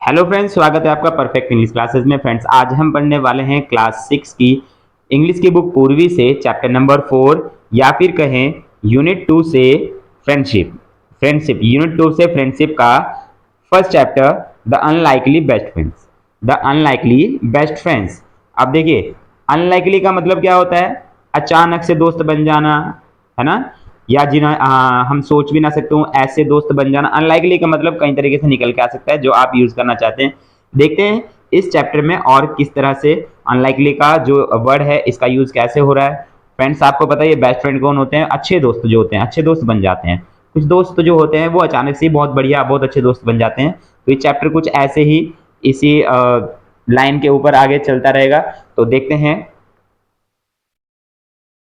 Hello friends, स्वागत है आपका परफेक्ट इंग्लिश क्लासेस में। फ्रेंड्स, आज हम पढ़ने वाले हैं क्लास 6 की इंग्लिश की बुक पूर्वी से चैप्टर नंबर 4 या फिर कहें यूनिट 2 से फ्रेंडशिप। यूनिट 2 से फ्रेंडशिप का first chapter, the unlikely best friends. The unlikely best friends. अब देखिए, अनलाइकली का मतलब क्या होता है? अचानक से दोस्त बन जाना, है ना? या जिन्हें हम सोच भी ना सकते हो ऐसे दोस्त बन जाना। अनलाइकली का मतलब कई तरीके से निकल के आ सकता है जो आप यूज करना चाहते हैं। देखते हैं इस चैप्टर में और किस तरह से अनलाइकली का जो वर्ड है इसका यूज कैसे हो रहा है। फ्रेंड्स, आपको पता है ये बेस्ट फ्रेंड कौन होते हैं? अच्छे दोस्त जो होते हैं, अच्छे दोस्त बन जाते हैं। कुछ दोस्त जो होते हैं वो अचानक से बहुत बढ़िया, बहुत अच्छे दोस्त बन जाते हैं। तो ये चैप्टर कुछ ऐसे ही इसी लाइन के ऊपर आगे चलता रहेगा। तो देखते हैं।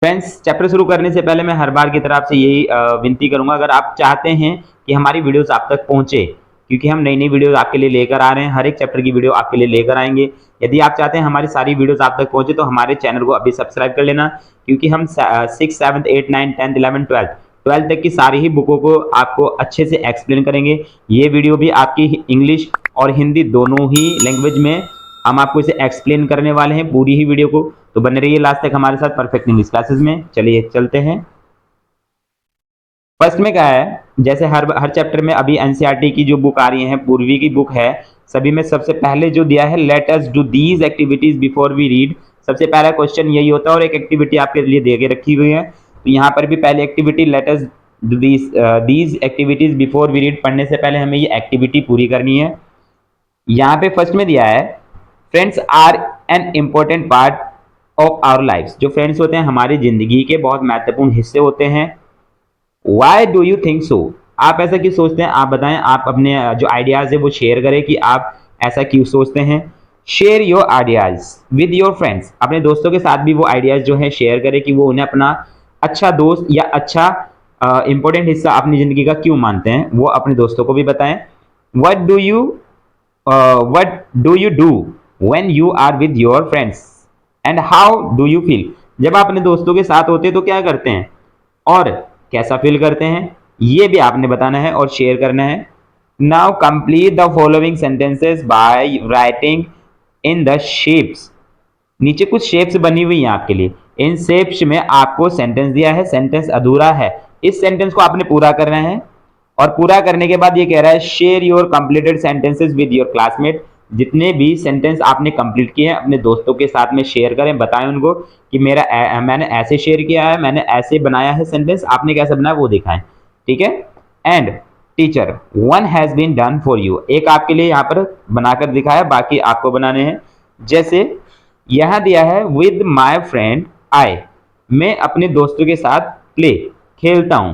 फ्रेंड्स, चैप्टर शुरू करने से पहले मैं हर बार की तरह आपसे यही विनती करूंगा, अगर आप चाहते हैं कि हमारी वीडियोस आप तक पहुंचे, क्योंकि हम नई नई वीडियोस आपके लिए लेकर आ रहे हैं, हर एक चैप्टर की वीडियो आपके लिए लेकर आएंगे। यदि आप चाहते हैं हमारी सारी वीडियोस आप तक पहुंचे तो हमारे चैनल को अभी सब्सक्राइब कर लेना, क्योंकि हम 6, 7, 8, 9, 10, 11, 12 तक की सारी ही बुकों को आपको अच्छे से एक्सप्लेन करेंगे। ये वीडियो भी आपकी इंग्लिश और हिंदी दोनों ही लैंग्वेज में हम आपको इसे एक्सप्लेन करने वाले हैं, पूरी ही वीडियो को। तो बने रहिए लास्ट तक हमारे साथ परफेक्ट इंग्लिश क्लासेस में। चलिए चलते हैं। फर्स्ट में क्या है, जैसे हर चैप्टर में अभी एनसीईआरटी की जो बुक आ रही है, पूर्वी की बुक है, सभी में सबसे पहले जो दिया है, let us do these activities before we read. सबसे पहला क्वेश्चन यही होता है और एक एक्टिविटी आपके लिए दे के रखी हुई है। तो यहाँ पर भी पहली activity, let us do these activities before we read. पढ़ने से पहले हमें ये एक्टिविटी पूरी करनी है। यहाँ पे फर्स्ट में दिया है, friends are an important part of our life. जो फ्रेंड्स होते हैं हमारी जिंदगी के बहुत महत्वपूर्ण हिस्से होते हैं। Why do you think so? आप ऐसा क्यों सोचते हैं? आप बताएं, आप अपने जो आइडियाज है वो शेयर करें कि आप ऐसा क्यों सोचते हैं। Share your ideas with your friends. अपने दोस्तों के साथ भी वो आइडियाज जो है शेयर करें कि वो उन्हें अपना अच्छा दोस्त या अच्छा इंपॉर्टेंट हिस्सा अपनी जिंदगी का क्यों मानते हैं, वो अपने दोस्तों को भी बताएं। What do you do when you are with your friends and how do you feel? जब आप अपने दोस्तों के साथ होते हैं तो क्या करते हैं और कैसा फील करते हैं, ये भी आपने बताना है और शेयर करना है। Now complete the following sentences by writing in the shapes. नीचे कुछ शेप्स बनी हुई हैं आपके लिए। इन शेप्स में आपको सेंटेंस दिया है, सेंटेंस अधूरा है, इस सेंटेंस को आपने पूरा करना है। और पूरा करने के बाद ये कह रहा है, share your completed sentences with your classmate. जितने भी सेंटेंस आपने कंप्लीट किए हैं अपने दोस्तों के साथ में शेयर करें, बताएं उनको कि मैंने ऐसे शेयर किया है, मैंने ऐसे बनाया है सेंटेंस, आपने कैसे बनाया वो दिखाएं। ठीक है। And teacher, one has been done for you. एक आपके लिए यहाँ पर बनाकर दिखाया, बाकी आपको बनाने हैं। जैसे यहां दिया है, विद माई फ्रेंड आई। मैं अपने दोस्तों के साथ प्ले, खेलता हूं।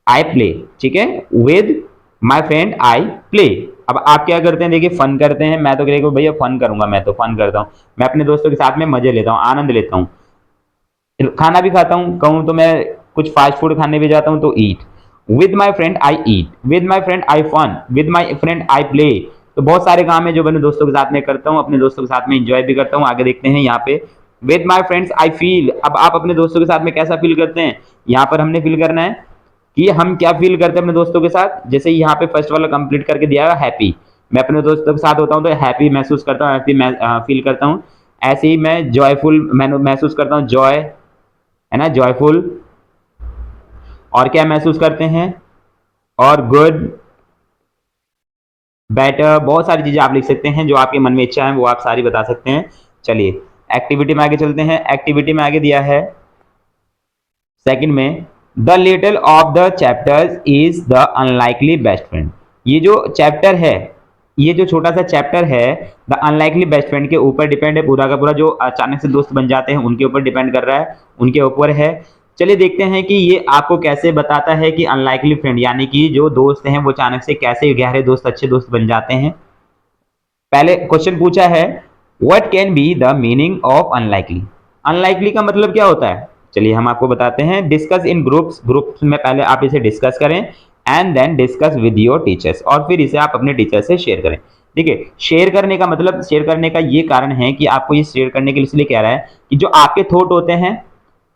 आई प्ले, ठीक है। With my friend I play. अब आप क्या करते हैं, देखिए फन करते हैं। मैं तो कह भैया फन करूंगा, मैं तो फन करता हूं, मैं अपने दोस्तों के साथ में मजे लेता हूं, आनंद लेता हूं, खाना भी खाता हूं। कहूं तो मैं कुछ फास्ट फूड खाने भी जाता हूं तो eat. With my friend I eat, with my friend I fun, with my friend I play. तो बहुत सारे काम है जो मैं दोस्तों के साथ में करता हूं, अपने दोस्तों के साथ में इंजॉय भी करता हूं। आगे देखते हैं यहाँ पे, with my friends I feel. अब आप अपने दोस्तों के साथ में कैसा फील करते हैं, यहाँ पर हमने फील करना है कि हम क्या फील करते हैं अपने दोस्तों के साथ। जैसे यहाँ पे फर्स्ट वाला कंप्लीट करके दिया है, हैप्पी। मैं अपने दोस्तों के साथ होता हूँ तो हैप्पी महसूस करता हूँ, हैप्पी फील करता हूँ। ऐसे ही मैं जॉयफुल महसूस करता हूँ, जॉय, है ना, जॉयफुल। और क्या महसूस करते हैं, और गुड, बेटर, बहुत सारी चीजें आप लिख सकते हैं जो आपके मन में इच्छा है वो आप सारी बता सकते हैं। चलिए एक्टिविटी में आगे चलते हैं। एक्टिविटी में आगे दिया है सेकंड में, the little of the chapters is the unlikely best friend. ये जो चैप्टर है, ये जो छोटा सा चैप्टर है, द अनलाइकली बेस्ट फ्रेंड के ऊपर डिपेंड है पूरा का पूरा। जो अचानक से दोस्त बन जाते हैं उनके ऊपर डिपेंड कर रहा है, उनके ऊपर है। चलिए देखते हैं कि ये आपको कैसे बताता है कि अनलाइकली फ्रेंड यानी कि जो दोस्त हैं वो अचानक से कैसे गहरे दोस्त, अच्छे दोस्त बन जाते हैं। पहले क्वेश्चन पूछा है, what can be the meaning of unlikely. Unlikely का मतलब क्या होता है, चलिए हम आपको बताते हैं। डिस्कस इन ग्रुप्स, ग्रुप्स में पहले आप इसे डिस्कस करें, and then discuss with your teachers, और फिर इसे आप अपने टीचर से शेयर करें। देखिए शेयर करने का मतलब, शेयर करने का ये कारण है कि आपको ये शेयर करने के लिए इसलिए कह रहा है कि जो आपके थॉट होते हैं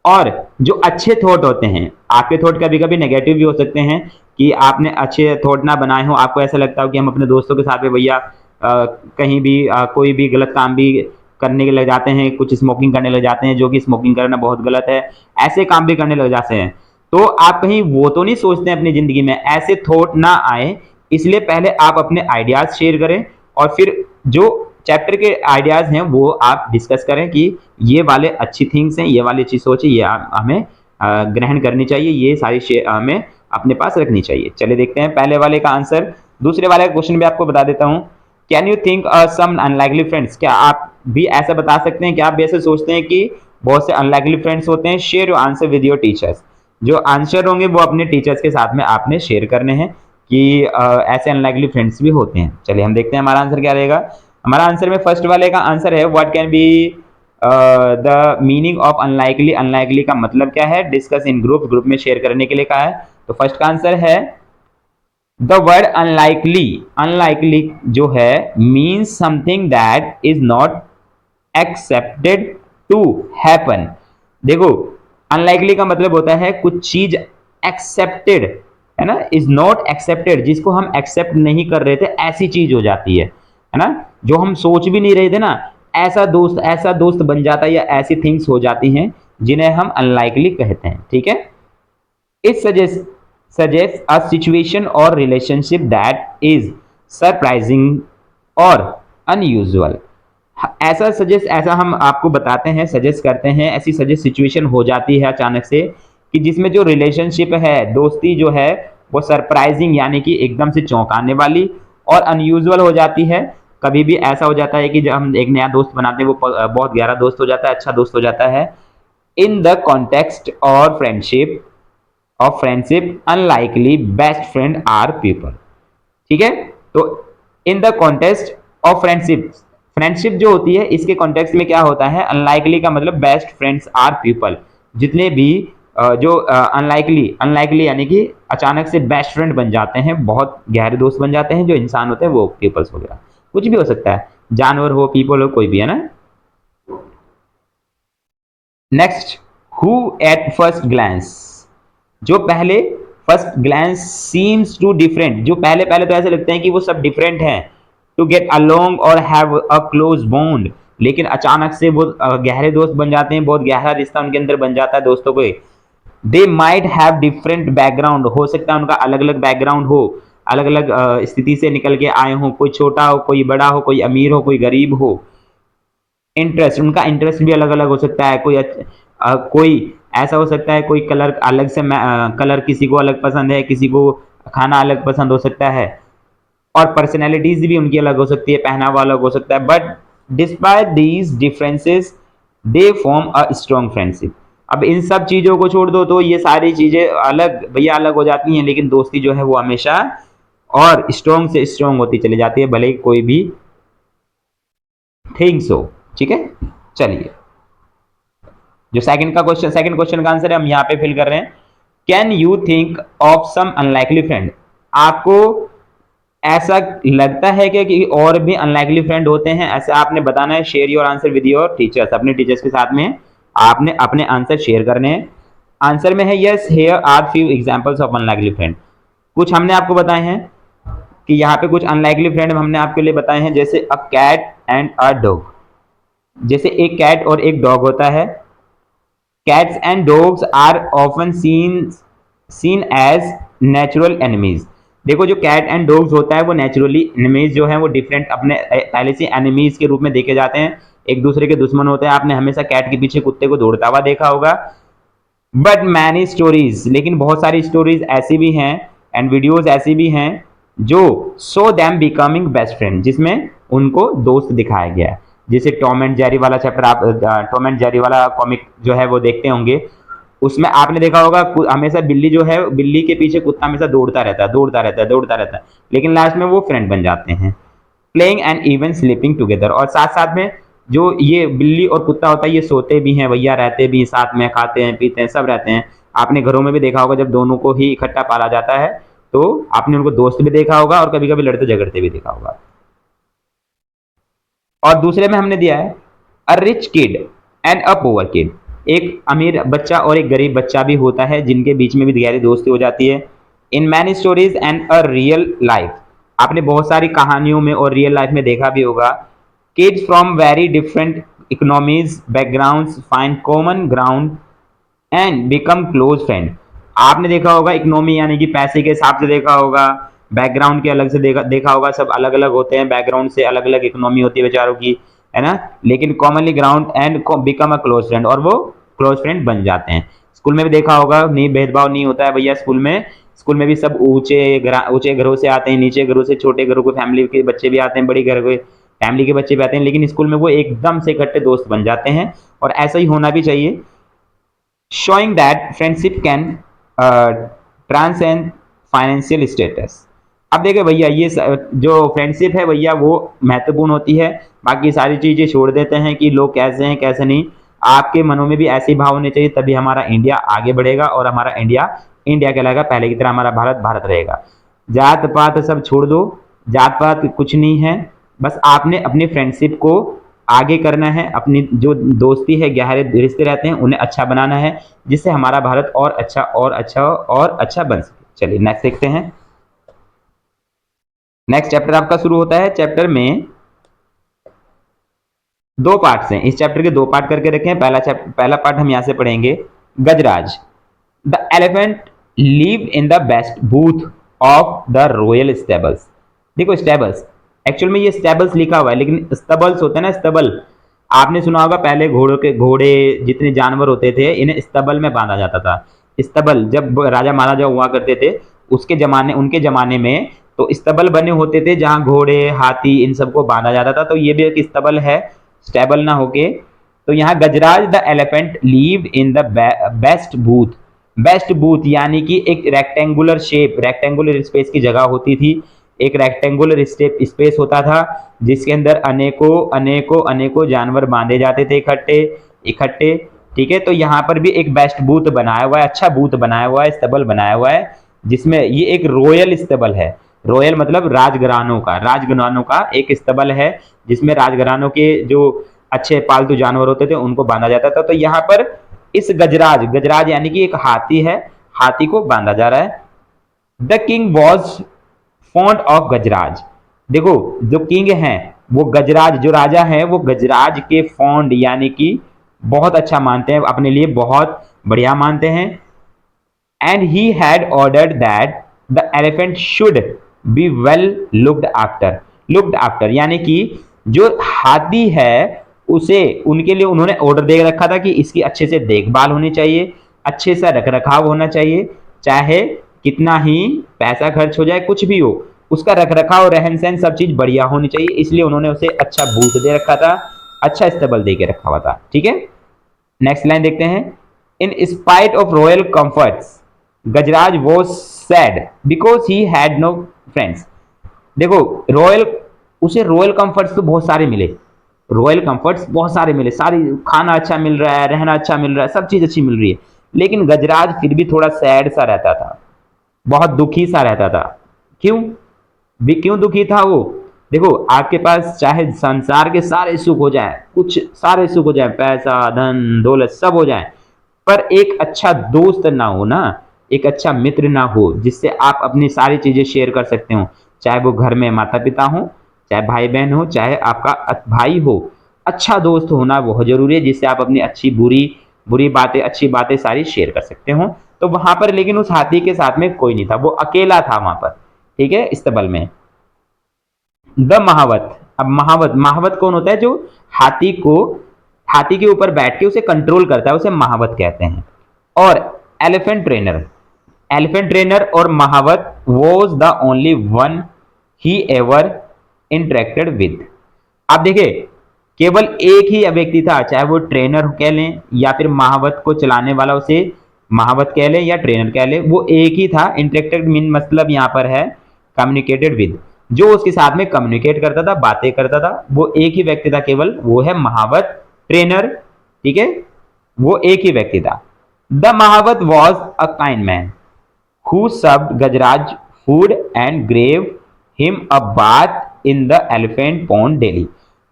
और जो अच्छे थॉट होते हैं, आपके थॉट कभी कभी नेगेटिव भी हो सकते हैं कि आपने अच्छे थॉट ना बनाए हो, आपको ऐसा लगता हो कि हम अपने दोस्तों के साथ में भैया कहीं भी कोई भी गलत काम भी करने के लग जाते हैं, कुछ स्मोकिंग करने लग जाते हैं, जो कि स्मोकिंग करना बहुत गलत है, ऐसे काम भी करने लग जाते हैं। तो आप कहीं वो तो नहीं सोचते हैं अपनी ज़िंदगी में, ऐसे थॉट ना आए, इसलिए पहले आप अपने आइडियाज़ शेयर करें और फिर जो चैप्टर के आइडियाज़ हैं वो आप डिस्कस करें कि ये वाले अच्छी थिंग्स हैं, ये वाली अच्छी सोच है, ये हमें ग्रहण करनी चाहिए, ये सारी हमें अपने पास रखनी चाहिए। चलिए देखते हैं पहले वाले का आंसर। दूसरे वाले का क्वेश्चन भी आपको बता देता हूँ। Can you think some unlikely friends, क्या आप भी ऐसा बता सकते हैं, क्या आप भी ऐसे सोचते हैं कि बहुत से अनलाइकली फ्रेंड्स होते हैं? Share your answer with your teachers. जो आंसर होंगे वो अपने टीचर्स के साथ में आपने शेयर करने हैं कि ऐसे अनलाइकली फ्रेंड्स भी होते हैं। चलिए हम देखते हैं हमारा आंसर क्या रहेगा। हमारा आंसर में फर्स्ट वाले का आंसर है what can be the meaning of unlikely. Unlikely का मतलब क्या है? डिस्कस इन ग्रुप, ग्रुप में शेयर करने के लिए कहा है। तो फर्स्ट का आंसर है द वर्ड अनलाइकली। अनलाइकली जो है means something that is not accepted to happen. देखो अनलाइकली का मतलब होता है कुछ चीज एक्सेप्टेड है ना, इज नॉट एक्सेप्टेड, जिसको हम एक्सेप्ट नहीं कर रहे थे ऐसी चीज हो जाती है ना, जो हम सोच भी नहीं रहे थे ना, ऐसा दोस्त बन जाता है या ऐसी थिंग्स हो जाती हैं जिन्हें हम अनलाइकली कहते हैं। ठीक है, it suggests a situation or relationship that is surprising or unusual। ऐसा सजेस्ट, ऐसा हम आपको बताते हैं, सजेस्ट करते हैं, ऐसी सजेस्ट सिचुएशन हो जाती है अचानक से कि जिसमें जो रिलेशनशिप है, दोस्ती जो है वो सरप्राइजिंग यानी कि एकदम से चौंकाने वाली और अनयूजुअल हो जाती है। कभी भी ऐसा हो जाता है कि जब हम एक नया दोस्त बनाते हैं वो बहुत गहरा दोस्त हो जाता है, अच्छा दोस्त हो जाता है। इन द कॉन्टेक्स्ट और friendship unlikely best friend are people. ठीक है, तो in the context of friendship, friendship जो होती है इसके कॉन्टेक्स्ट में क्या होता है? अनलाइकली का मतलब बेस्ट फ्रेंड्स आर पीपल। जितने भी जो अनलाइकली यानी कि अचानक से बेस्ट फ्रेंड बन जाते हैं, बहुत गहरे दोस्त बन जाते हैं जो इंसान होते हैं वो पीपल्स वगैरह, कुछ भी हो सकता है, जानवर हो, पीपल हो, कोई भी है ना। Next, who at first glance, जो पहले first glance seems to different, जो पहले पहले तो ऐसे लगते हैं कि वो सब डिफरेंट हैं, टू गेट अलोंग और हैव अ क्लोज बॉन्ड, लेकिन अचानक से वो गहरे दोस्त बन जाते हैं, बहुत गहरा रिश्ता उनके अंदर बन जाता है दोस्तों को। They might have different background, हो सकता है उनका अलग अलग बैकग्राउंड हो, अलग अलग स्थिति से निकल के आए हो, कोई छोटा हो, कोई बड़ा हो, कोई अमीर हो, कोई गरीब हो। इंटरेस्ट, उनका इंटरेस्ट भी अलग अलग हो सकता है, कोई ऐसा हो सकता है कोई कलर अलग से, कलर किसी को अलग पसंद है, किसी को खाना अलग पसंद हो सकता है, और पर्सनैलिटीज भी उनकी अलग हो सकती है, पहनावा अलग हो सकता है। But despite these differences they form a strong friendship. अब इन सब चीज़ों को छोड़ दो तो ये सारी चीज़ें अलग भैया अलग हो जाती हैं, लेकिन दोस्ती जो है वो हमेशा और स्ट्रॉन्ग से स्ट्रॉन्ग होती चली जाती है, भले ही कोई भी थिंग्स हो। ठीक है, चलिए जो सेकंड क्वेश्चन का आंसर है हम यहाँ पे फिल कर रहे हैं। Can you think of some unlikely friend, आपको ऐसा लगता है कि और भी अनलाइकली फ्रेंड होते हैं? ऐसा आपने बताना है। Share your answer with your teachers, अपने टीचर्स के साथ में आपने अपने आंसर शेयर करने हैं। आंसर में है yes, here are few examples of unlikely friend. कुछ हमने आपको बताए हैं कि यहाँ पे कुछ अनलाइकली फ्रेंड हमने आपके लिए बताए हैं, जैसे a cat and a dog. जैसे एक कैट और एक डॉग होता है। Cats and dogs are often seen as natural enemies। देखो जो कैट एंड डॉग्स होता है वो नेचुरली एनिमीज जो है वो डिफरेंट अपने पहले से एनिमीज के रूप में देखे जाते हैं, एक दूसरे के दुश्मन होते हैं। आपने हमेशा कैट के पीछे कुत्ते को दौड़ता हुआ देखा होगा। बट मैनी स्टोरीज, लेकिन बहुत सारी स्टोरीज ऐसी भी हैं एंड वीडियोज ऐसी भी हैं जो show them becoming best friend, जिसमें उनको दोस्त दिखाया गया है। जैसे टॉम एंड जेरी वाला चैप्टर, आप टॉम एंड जेरी वाला कॉमिक जो है वो देखते होंगे, उसमें आपने देखा होगा हमेशा बिल्ली जो है, बिल्ली के पीछे कुत्ता हमेशा दौड़ता रहता है, लेकिन लास्ट में वो फ्रेंड बन जाते हैं। Playing and even sleeping together, और साथ साथ में जो ये बिल्ली और कुत्ता होता है ये सोते भी हैं भैया, रहते भी साथ में, खाते हैं पीते हैं सब रहते हैं। आपने घरों में भी देखा होगा जब दोनों को ही इकट्ठा पाला जाता है तो आपने उनको दोस्त भी देखा होगा और कभी कभी लड़ते झगड़ते भी देखा होगा। और दूसरे में हमने दिया है a rich kid and a poor kid, एक अमीर बच्चा और एक गरीब बच्चा भी होता है जिनके बीच में भी गहरी दोस्ती हो जाती है। In many stories and a real life, आपने बहुत सारी कहानियों में और रियल लाइफ में देखा भी होगा, kids from very different economies backgrounds find common ground and become close friend. आपने देखा होगा इकोनॉमी यानी कि पैसे के हिसाब से देखा होगा, बैकग्राउंड के अलग से देखा होगा, सब अलग अलग होते हैं, बैकग्राउंड से अलग अलग इकोनॉमी होती है बेचारों की, है ना, लेकिन commonly ground and become a close friend, और वो क्लोज फ्रेंड बन जाते हैं। स्कूल में भी देखा होगा, नहीं भेदभाव नहीं होता है भैया स्कूल में भी सब ऊंचे घरों से आते हैं, नीचे घरों से, छोटे घरों के फैमिली के बच्चे भी आते हैं, बड़ी घर के फैमिली के बच्चे भी आते हैं, लेकिन स्कूल में वो एकदम से इकट्ठे दोस्त बन जाते हैं, और ऐसा ही होना भी चाहिए। showing that friendship can transcend financial status। अब देखिए भैया ये जो फ्रेंडशिप है भैया वो महत्वपूर्ण होती है, बाकी सारी चीजें छोड़ देते हैं कि लोग कैसे हैं कैसे नहीं। आपके मनों में भी ऐसे भाव होने चाहिए, तभी हमारा इंडिया आगे बढ़ेगा और हमारा इंडिया इंडिया कहलाएगा, पहले की तरह हमारा भारत भारत रहेगा। जात पात सब छोड़ दो, जात पात कुछ नहीं है, बस आपने अपनी फ्रेंडशिप को आगे करना है, अपनी जो दोस्ती है गहरे रिश्ते रहते हैं उन्हें अच्छा बनाना है, जिससे हमारा भारत और अच्छा और अच्छा और अच्छा बन सके। चलिए नेक्स्ट देखते हैं। नेक्स्ट चैप्टर आपका शुरू होता है। चैप्टर में दो पार्ट्स हैं, इस चैप्टर के दो पार्ट करके रखे हैं। पहला पार्ट हम यहां से पढ़ेंगे, Gajraj. The elephant live in the best booth of the royal stables. देखो स्टेबल्स, एक्चुअल में ये स्टेबल्स लिखा हुआ है, लेकिन स्तबल्स होते हैं ना, स्तबल आपने सुना होगा, पहले घोड़े जितने जानवर होते थे इन्हें स्तबल में बांधा जाता था। स्तबल जब राजा महाराजा हुआ करते थे उनके जमाने में तो स्तबल बने होते थे, जहां घोड़े हाथी इन सबको बांधा जाता था, तो ये भी एक स्तबल है, स्टेबल ना होके। तो यहाँ Gajraj the elephant live in the best booth. Best booth यानी कि एक रेक्टेंगुलर शेप, रेक्टेंगुलर स्पेस की जगह होती थी, एक रेक्टेंगुलर स्पेस होता था जिसके अंदर अनेकों अनेकों अनेकों जानवर बांधे जाते थे इकट्ठे इकट्ठे। ठीक है, तो यहाँ पर भी एक बेस्ट बूथ बनाया हुआ है, अच्छा बूथ बनाया हुआ है, स्तबल बनाया हुआ है, जिसमें ये एक रॉयल स्तबल है। रॉयल मतलब राजघरानों का एक स्तबल है, जिसमें राजघरानों के जो अच्छे पालतू जानवर होते थे उनको बांधा जाता था। तो यहाँ पर इस गजराज यानी कि एक हाथी है, हाथी को बांधा जा रहा है। The king was fond of Gajraj. देखो जो किंग है वो गजराज, जो राजा है वो गजराज के फॉन्ड यानी कि बहुत अच्छा मानते हैं, अपने लिए बहुत बढ़िया मानते हैं। And he had ordered that the elephant should be well looked after यानी कि जो हाथी है उसे उनके लिए उन्होंने ऑर्डर दे रखा था कि इसकी अच्छे से देखभाल होनी चाहिए, अच्छे से रख रखाव होना चाहिए, चाहे कितना ही पैसा खर्च हो जाए, कुछ भी हो, उसका रख रखाव रहन सहन सब चीज बढ़िया होनी चाहिए, इसलिए उन्होंने उसे अच्छा बूथ दे रखा था, अच्छा स्तबल दे के रखा हुआ था। ठीक है, नेक्स्ट लाइन देखते हैं। In spite of royal comforts Gajraj was sad because he had no friends. देखो उसे रॉयल कंफर्ट्स तो बहुत सारे मिले, सारी खाना अच्छा मिल रहा है, रहना अच्छा मिल रहा है, सब चीज अच्छी मिल रही है, लेकिन गजराज फिर भी थोड़ा सैड सा रहता था, बहुत दुखी सा रहता था। क्यों दुखी था वो? देखो आपके पास चाहे संसार के सारे सुख हो जाए, पैसा धन दौलत सब हो जाए, पर एक अच्छा दोस्त ना हो ना, एक अच्छा मित्र ना हो जिससे आप अपनी सारी चीजें शेयर कर सकते हो, चाहे वो घर में माता पिता हो, चाहे भाई बहन हो, चाहे आपका भाई हो, अच्छा दोस्त होना बहुत जरूरी है, जिससे आप अपनी बुरी बातें अच्छी बातें सारी शेयर कर सकते हो। तो वहां पर लेकिन उस हाथी के साथ में कोई नहीं था, वो अकेला था वहां पर। ठीक है, इस्तबल में। द महावत। अब महावत कौन होता है? जो हाथी के ऊपर बैठ के उसे कंट्रोल करता है, उसे महावत कहते हैं। और एलिफेंट ट्रेनर और mahout was the only one he ever interacted with. आप देखिए केवल एक ही व्यक्ति था, चाहे वो ट्रेनर कह लें या फिर महावत को चलाने वाला उसे महावत कह लें या ट्रेनर कह लें, वो एक ही था। इंटरेक्टेड मीन मतलब यहाँ पर है कम्युनिकेटेड विद, जो उसके साथ में कम्युनिकेट करता था, बातें करता था, वो एक ही व्यक्ति था केवल, वो है महावत ट्रेनर। ठीक है, वो एक ही व्यक्ति था। The mahout was a kind man who served Gajraj food and gave him a bath in the elephant pond daily.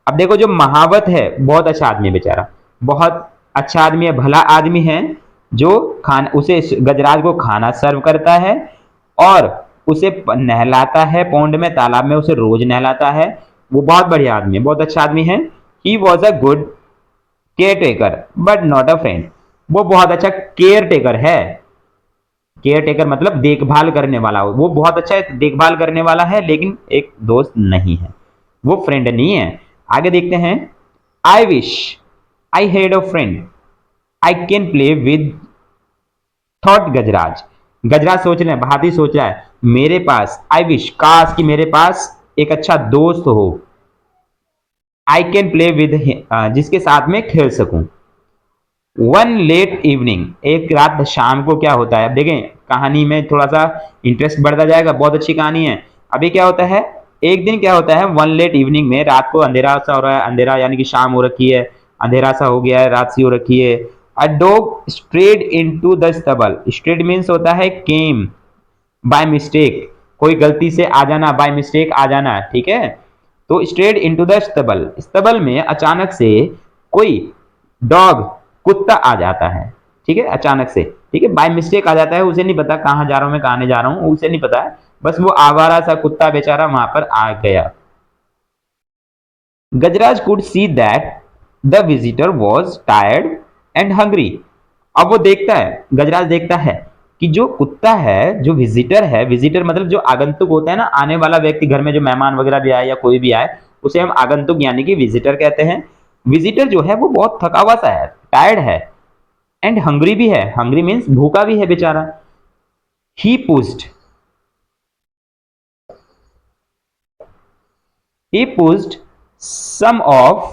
अब देखो जो महावत है बहुत अच्छा आदमी है, बेचारा बहुत अच्छा आदमी है, भला आदमी है, जो उसे गजराज को खाना सर्व करता है और उसे नहलाता है पौंड में, तालाब में उसे रोज नहलाता है। वो बहुत बढ़िया आदमी है, बहुत अच्छा आदमी है। He was a good care taker but not a friend. वो बहुत अच्छा केयर टेकर है। केयर टेकर मतलब देखभाल करने वाला, वो बहुत अच्छा देखभाल करने वाला है, लेकिन एक दोस्त नहीं है, वो फ्रेंड नहीं है। आगे देखते हैं। I wish I had a friend I can play with thought Gajraj. Gajraj सोच रहे हैं, हाथी सोच रहा है, मेरे पास आई विश, काश कि मेरे पास एक अच्छा दोस्त हो, आई कैन प्ले विद, जिसके साथ में खेल सकूं। वन लेट इवनिंग, एक रात शाम को क्या होता है, अब देखें कहानी में थोड़ा सा इंटरेस्ट बढ़ता जाएगा, बहुत अच्छी कहानी है। अभी क्या होता है, एक दिन क्या होता है, वन लेट इवनिंग में, रात को अंधेरा सा हो रहा है, अंधेरा यानी कि शाम हो रखी है, अंधेरा सा हो गया है, रात सी हो रखी है। A dog strayed into the stubble. Strayed means होता है केम, बाय मिस्टेक, कोई गलती से आ जाना, बाय मिस्टेक आ जाना, ठीक है। तो strayed into the stubble, stubble में अचानक से कोई डॉग, कुत्ता आ जाता है, ठीक है, अचानक से, ठीक है, बाय मिस्टेक आ जाता है, उसे नहीं पता कहाँ जा रहा हूं मैं, कहाँ नहीं जा रहा हूं, उसे नहीं पता है, बस वो आवारा सा कुत्ता बेचारा वहां पर आ गया। Gajraj could see that the visitor was tired and hungry. अब वो देखता है, गजराज देखता है कि जो कुत्ता है, जो विजिटर है, विजिटर मतलब जो आगंतुक होता है ना, आने वाला व्यक्ति, घर में जो मेहमान वगैरह भी आए या कोई भी आए, उसे हम आगंतुक यानी कि विजिटर कहते हैं। विजिटर जो है वो बहुत थका हुआ सा है, टायर्ड है, एंड हंग्री भी है, हंग्री मीन्स भूखा भी है बेचारा। ही pushed he pushed some of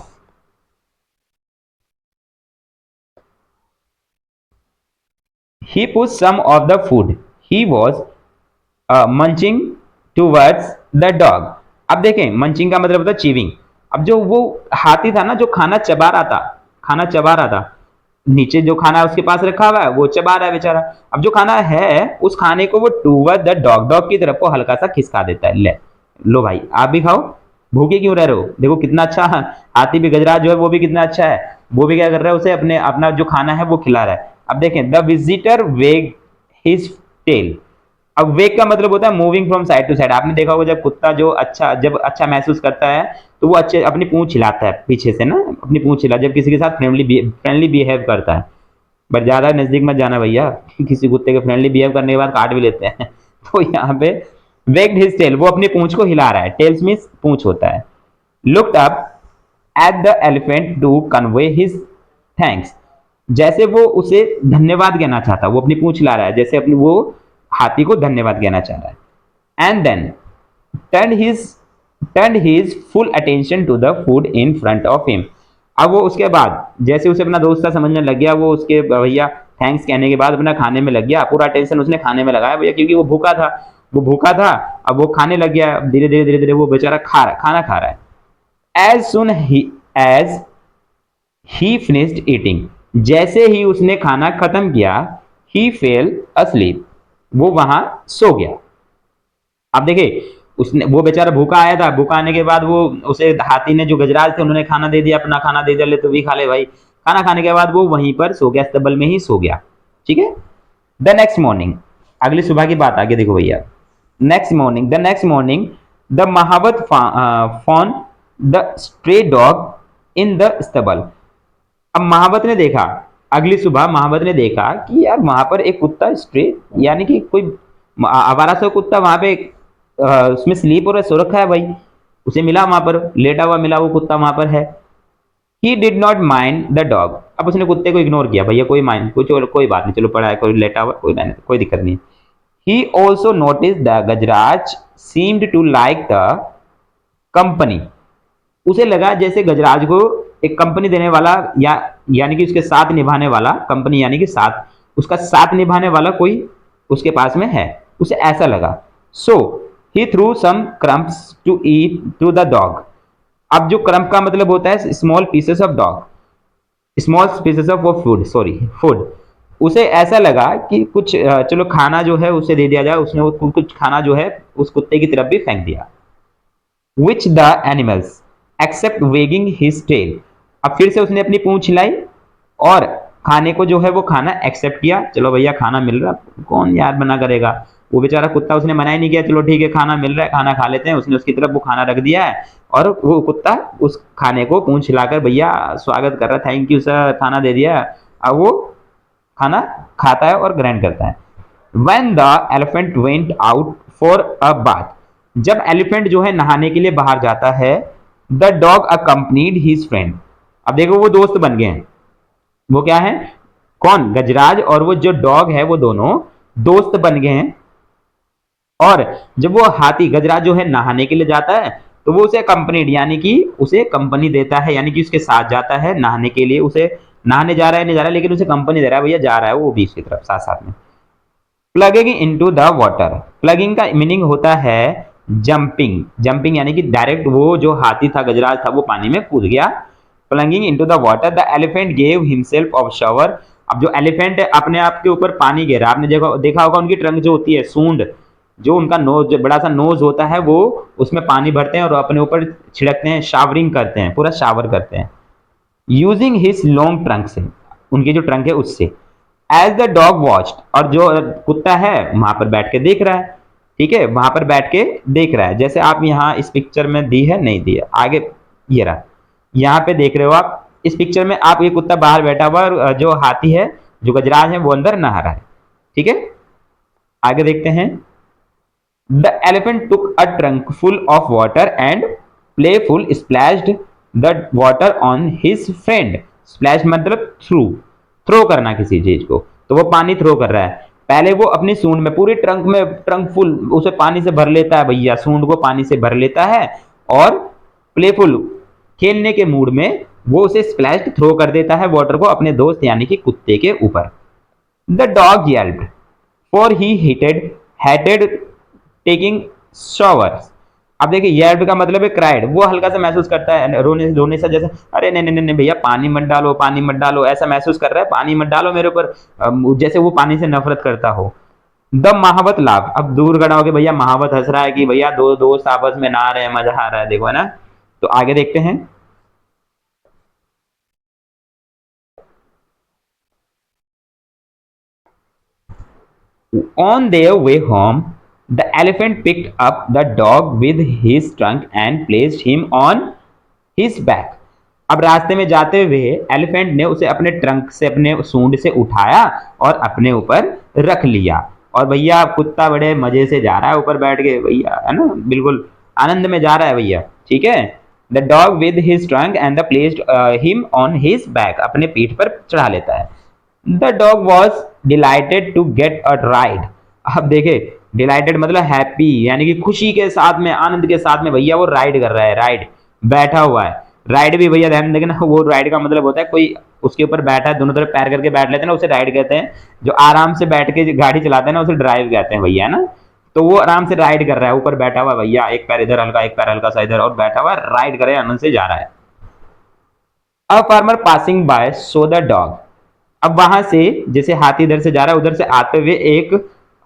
he pushed some of the food he was munching towards the dog। अब देखें, मंचिंग का मतलब होता है चीविंग। अब जो वो हाथी था ना, जो खाना चबा रहा था, खाना चबा रहा था, नीचे जो खाना उसके पास रखा हुआ है वो चबा रहा है बेचारा। अब जो खाना है उस खाने को वो टूवर्ड द डॉग, डॉग की तरफ को हल्का सा खिसका देता है, ले लो भाई आप भी खाओ, भूखे क्यों रह रहे हो, देखो कितना अच्छा हाथी भी, गजराज जो है वो भी कितना अच्छा है, वो भी क्या कर रहा है, उसे अपने अपना जो खाना है वो खिला रहा है। अब देखें, the visitor wag his tail. अब वेग का मतलब होता है moving from side to side. आपने देखा होगा जब कुत्ता जो अच्छा, जब अच्छा महसूस करता है तो वो अच्छे अपनी पूंछ हिलाता है पीछे से ना, अपनी पूंछ हिला, जब किसी के साथ फ्रेंडली बिहेव करता है। बट ज्यादा नजदीक मत जाना भैया, किसी कुत्ते के फ्रेंडली बिहेव करने के बाद काट भी लेते हैं तो यहाँ पे वेग्ड हिज टेल, वो अपनी पूंछ को हिला रहा है, टेल्स मींस पूंछ होता है। Looked up at the elephant to convey his thanks, जैसे वो उसे धन्यवाद कहना चाहता, वो अपनी पूंछ ला रहा है, जैसे अपनी वो हाथी को धन्यवाद कहना चाह रहा है। And then turn his turn his full attention to the food in front of him. अब वो उसके बाद जैसे उसे अपना दोस्त सा समझने लग गया, वो उसके भैया थैंक्स कहने के बाद अपना खाने में लग गया, पूरा अटेंशन उसने खाने में लगाया भैया, क्योंकि वो भूखा था, वो भूखा था, अब वो खाने लग गया, धीरे धीरे धीरे धीरे वो बेचारा खाना खा रहा है। एज ही फिनिश्ड ईटिंग, जैसे ही उसने खाना खत्म किया, ही फेल अस्लीप, वो वहां सो गया। अब देखिए, उसने, वो बेचारा भूखा आया था, भूखा आने के बाद वो, उसे हाथी ने, जो गजराज थे उन्होंने खाना दे दिया, अपना खाना दे दिया, ले तो भी खा ले भाई। खाना खाने के बाद वो वहीं पर सो गया, स्तबल में ही सो गया, ठीक है। द नेक्स्ट मॉर्निंग, अगली सुबह की बात आगे देखो भैया। The next morning the mahout found the stray dog in the stable. अब महावत ने देखा, अगली सुबह महावत ने देखा कि यार वहां पर एक कुत्ता स्ट्रे, यानी कि कोई आवारा सा कुत्ता वहां पे उसमें स्लीप और सो रखा है भाई, उसे मिला वहां पर लेटा हुआ मिला, वो कुत्ता वहां पर है। He did not mind the dog, अब उसने कुत्ते को इग्नोर किया, भैया कोई माइंड, कोई बात नहीं, चलो पड़ा है, कोई लेटा हुआ, कोई दिक्कत नहीं। He also notice the Gajraj seemed to like the company, उसे लगा जैसे गजराज को एक कंपनी देने वाला, या यानी कि उसके साथ निभाने वाला, कंपनी यानी कि साथ, उसका साथ निभाने वाला कोई उसके पास में है, उसे ऐसा लगा। So he threw some crumbs to eat to the dog. अब जो क्रम्प का मतलब होता है small pieces of dog, small pieces of food, sorry food, उसे ऐसा लगा कि कुछ चलो खाना जो है उसे दे दिया जाए, उसने वो कुछ खाना जो है उस कुत्ते की तरफ भी फेंक दिया। Which the animals accept wagging his tail, अब फिर से उसने अपनी पूंछ हिलाई और खाने को जो है वो खाना एक्सेप्ट किया, चलो भैया खाना मिल रहा, कौन यार बना करेगा, वो बेचारा कुत्ता, उसने मना ही नहीं किया, चलो ठीक है खाना मिल रहा है खाना खा लेते हैं, उसने उसकी तरफ वो खाना रख दिया है और वो कुत्ता उस खाने को पूंछ हिलाकर भैया स्वागत कर रहा है, थैंक यू सर, खाना दे दिया। अब वो खाना खाता है और ग्रहण करता है। When the elephant went out for a bath, जब एलिफेंट जो है नहाने के लिए बाहर जाता है, the dog accompanied his friend, अब देखो वो दोस्त बन गए हैं। वो क्या है, कौन, गजराज और वो जो डॉग है वो दोनों दोस्त बन गए हैं। और जब वो हाथी गजराज जो है नहाने के लिए जाता है तो वो उसे कंपनी यानी कि उसे कंपनी देता है, यानी कि उसके साथ जाता है नहाने के लिए, उसे नहाने जा रहा है नहीं जा रहा है लेकिन उसे कंपनी दे रहा है, भैया जा रहा है वो बीच की तरफ साथ साथ में। Plugging into the water, plugging का मीनिंग होता है जंपिंग, जंपिंग यानी कि डायरेक्ट वो जो हाथी था गजराज था वो पानी में कूद गया। Plugging into the water, the elephant gave himself of shower, अब जो एलिफेंट अपने आप के ऊपर पानी गिरा, आपने देखा होगा उनकी ट्रंक जो होती है, सूंड, जो उनका नोज, जो बड़ा सा नोज होता है, वो उसमें पानी भरते हैं और अपने ऊपर छिड़कते हैं, शावरिंग करते हैं, पूरा शावर करते हैं यूजिंग हिज लॉन्ग ट्रंक से, उनकी जो ट्रंक है उससे। एज द डॉग वॉच्ड, और जो कुत्ता है वहां पर बैठ के देख रहा है, ठीक है, वहां पर बैठ के देख रहा है, जैसे आप यहाँ इस पिक्चर में दी है, नहीं दी है, आगे ये रहा, यहाँ पे देख रहे हो आप इस पिक्चर में, आप ये कुत्ता बाहर बैठा हुआ और जो हाथी है जो गजराज है वो अंदर नहा रहा है, ठीक है। आगे देखते हैं। The elephant took a trunk full of water and playful splashed the water on his friend, splash मतलब थ्रू, थ्रो करना किसी चीज को, तो वो पानी थ्रो कर रहा है। पहले वो अपनी सूंड में पूरी ट्रंक में, ट्रंक फुल उसे पानी से भर लेता है भैया, सूंड को पानी से भर लेता है और प्लेफुल खेलने के मूड में वो उसे स्प्लैश थ्रो कर देता है वाटर को अपने दोस्त यानी कि कुत्ते के ऊपर। The dog yelped for he hated taking showers, अब देखिए येल्प्ड का मतलब है क्राइड, वो हल्का सा महसूस करता है रोने रोने सा, जैसे अरे नहीं नहीं नहीं भैया पानी मत डालो, पानी मत डालो, ऐसा महसूस कर रहा है, पानी मत डालो मेरे ऊपर, जैसे वो पानी से नफरत करता हो। द महावत लाभ, अब दूर खड़ा होके भैया महावत हंस रहा है कि भैया दो दोस्त आपस में नहा रहे हैं, मजा आ रहा है, देखो है ना। तो आगे देखते हैं। On their way home, the elephant picked up the dog with his trunk and placed him on his back. अब रास्ते में जाते हुए एलिफेंट ने उसे अपने ट्रंक से, अपने सूंड से उठाया और अपने ऊपर रख लिया, और भैया कुत्ता बड़े मजे से जा रहा है ऊपर बैठ के भैया, है ना, बिल्कुल आनंद में जा रहा है भैया, ठीक है। The dog with his trunk and the placed him on his back, अपने पीठ पर चढ़ा लेता है। The dog was delighted to get a ride, अब देखे डिलाइटेड मतलब हैप्पी, यानी कि खुशी के साथ में, आनंद के साथ में भैया वो राइड कर रहा है, राइड बैठा हुआ है। राइड भी भैया ध्यान देना, वो राइड का मतलब होता है कोई उसके ऊपर बैठा है, दोनों तरफ पैर करके बैठ लेते हैं ना, उसे राइड कहते हैं। जो आराम से बैठ के गाड़ी चलाते हैं ना उसे ड्राइव कहते हैं भैया, ना। तो वो आराम से राइड कर रहा है, ऊपर बैठा हुआ भैया, एक पैर इधर हल्का, एक पैर हल्का सा इधर, और बैठा हुआ राइड करे, आनंद से जा रहा है। A farmer passing by so the dog, अब वहां से जैसे हाथी इधर से जा रहा है, उधर से आते हुए एक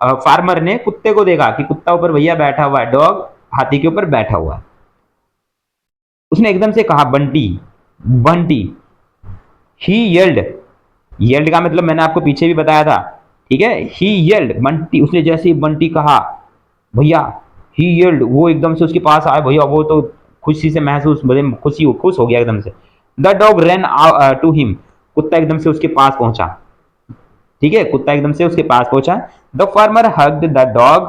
फार्मर ने कुत्ते को देखा कि कुत्ता ऊपर भैया बैठा हुआ है, डॉग हाथी के ऊपर बैठा हुआ है। उसने एकदम से कहा बंटी, बंटी। ही येल्ड, येल्ड का मतलब मैंने आपको पीछे भी बताया था, ठीक है। ही येल्ड बंटी, उसने जैसे ही बंटी कहा भैया, ही येल्ड, वो एकदम से उसके पास आया भैया, वो तो खुशी से महसूस, खुश हो गया एकदम से। The dog run to him, कुत्ता एकदम से उसके पास पहुंचा, ठीक है, कुत्ता एकदम से उसके पास पहुंचा। The farmer hugged the dog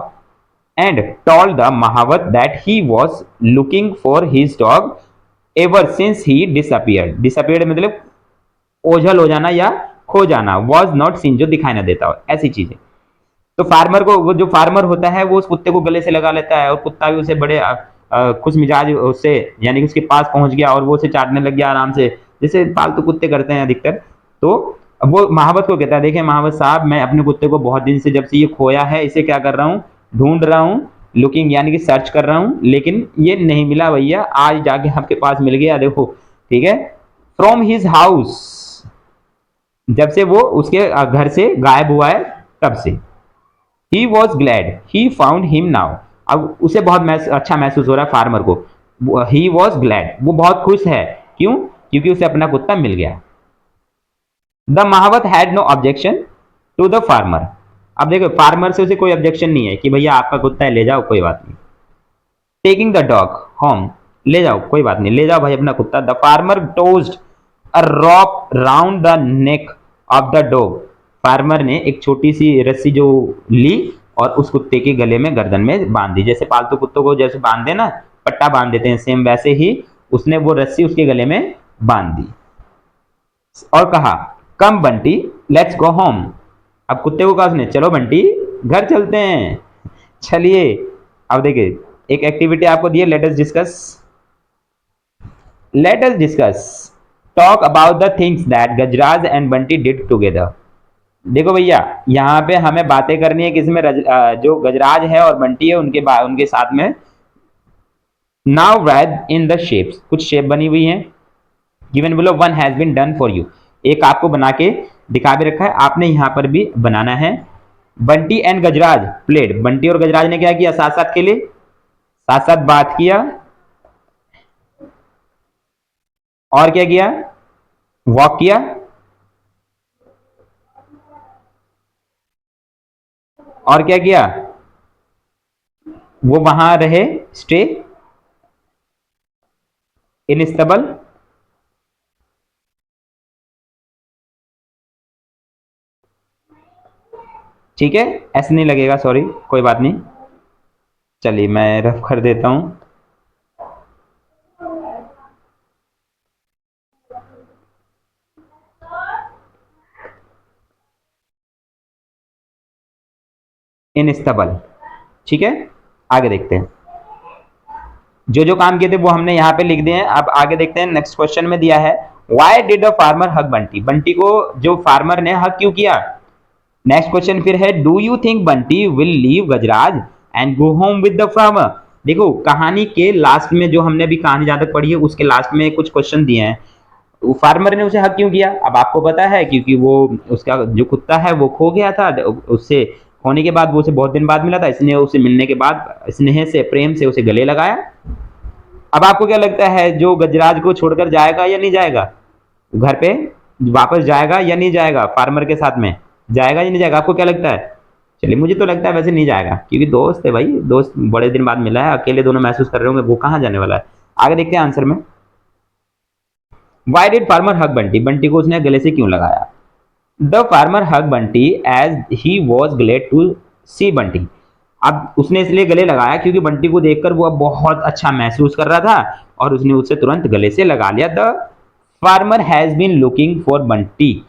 and told the mahout that he was looking for his dog ever since he disappeared, disappeared मतलब ओझल हो जाना या खो जाना, वाज नॉट सीन जो दिखाई ना देता हो, ऐसी चीजें। तो फार्मर को, वो जो फार्मर होता है वो उस कुत्ते को गले से लगा लेता है, और कुत्ता भी उसे बड़े खुश मिजाज उससे, यानी कि उसके पास पहुंच गया और वो उसे चाटने लग गया आराम से, जैसे पालतू कुत्ते करते हैं अधिकतर। तो अब वो महावत को कहता है, देखिए महावत साहब, मैं अपने कुत्ते को बहुत दिन से, जब से ये खोया है, इसे क्या कर रहा हूँ, ढूंढ रहा हूँ, लुकिंग यानी कि सर्च कर रहा हूँ, लेकिन ये नहीं मिला भैया, आज जाके आपके पास मिल गया, देखो, ठीक है। फ्रॉम हिज हाउस, जब से वो उसके घर से गायब हुआ है तब से। He was glad he found him now, अब उसे बहुत अच्छा महसूस हो रहा है फार्मर को, ही वॉज ग्लैड, वो बहुत खुश है, क्यों, क्योंकि उसे अपना कुत्ता मिल गया। The mahout had no objection to the farmer, अब देखो फार्मर से उसे कोई ऑब्जेक्शन नहीं है कि भैया आपका कुत्ता है ले जाओ कोई बात नहीं। टेकिंग द डॉग होम, ले जाओ कोई बात नहीं, ले जाओ भाई अपना कुत्ता। The farmer tossed a rope round the neck of the dog, farmer ने एक छोटी सी रस्सी जो ली और उस कुत्ते के गले में गर्दन में बांध दी। जैसे पालतू कुत्तों को जैसे बांध देना, पट्टा बांध देते हैं, सेम वैसे ही उसने वो रस्सी उसके गले में बांध दी और कहा कम बंटी लेट्स गो होम। अब कुत्ते को कहा उसने चलो बंटी घर चलते हैं। चलिए अब देखिए एक एक्टिविटी आपको दी है, let us discuss talk about the things that Gajraj and Bunty did together. देखो भैया यहाँ पे हमें बातें करनी है किसमें, जो गजराज है और बंटी है उनके साथ में। Now write in the shapes, कुछ शेप बनी हुई है। Given below one has been done for you, एक आपको बना के दिखा भी रखा है, आपने यहां पर भी बनाना है। Bunty and Gajraj played, Bunty और गजराज ने क्या किया, साथ साथ के लिए साथ साथ बात किया और क्या किया, वॉक किया और क्या किया, वो वहां रहे, स्टे इन स्टबल, ठीक है। ऐसे नहीं लगेगा, सॉरी कोई बात नहीं, चलिए मैं रफ कर देता हूं। इन स्टबल, ठीक है। आगे देखते हैं, जो जो काम किए थे वो हमने यहाँ पे लिख दिए हैं। अब आगे देखते हैं, नेक्स्ट क्वेश्चन में दिया है why did the farmer hug Bunty, Bunty को जो फार्मर ने हग क्यों किया। नेक्स्ट क्वेश्चन फिर है do you think Bunty will leave Gajraj and go home with the farmer. देखो कहानी के लास्ट में जो हमने अभी कहानी जहां तक पढ़ी है उसके लास्ट में कुछ क्वेश्चन दिए हैं। फार्मर ने उसे हक क्यों किया, अब आपको पता है क्योंकि वो उसका जो कुत्ता है वो खो गया था, उससे खोने के बाद वो उसे बहुत दिन बाद मिला था, इसने उसे मिलने के बाद स्नेह से प्रेम से उसे गले लगाया। अब आपको क्या लगता है जो गजराज को छोड़कर जाएगा या नहीं जाएगा, घर पे वापस जाएगा या नहीं जाएगा, फार्मर के साथ में जाएगा या नहीं जाएगा, आपको क्या लगता है। चलिए मुझे तो लगता है वैसे नहीं जाएगा, क्योंकि दोस्त है भाई, दोस्त बड़े दिन बाद मिला है, अकेले दोनों महसूस कर रहे होंगे, वो कहाँ जाने वाला है। आगे देखते हैं आंसर में, why did farmer hug Bunty, Bunty को उसने गले से क्यों लगाया। The farmer hug Bunty as he was glad to see Bunty, अब उसने इसलिए गले लगाया क्योंकि बंटी को देखकर वो अब बहुत अच्छा महसूस कर रहा था और उसने उसे तुरंत गले से लगा लिया। The farmer has been looking for Bunty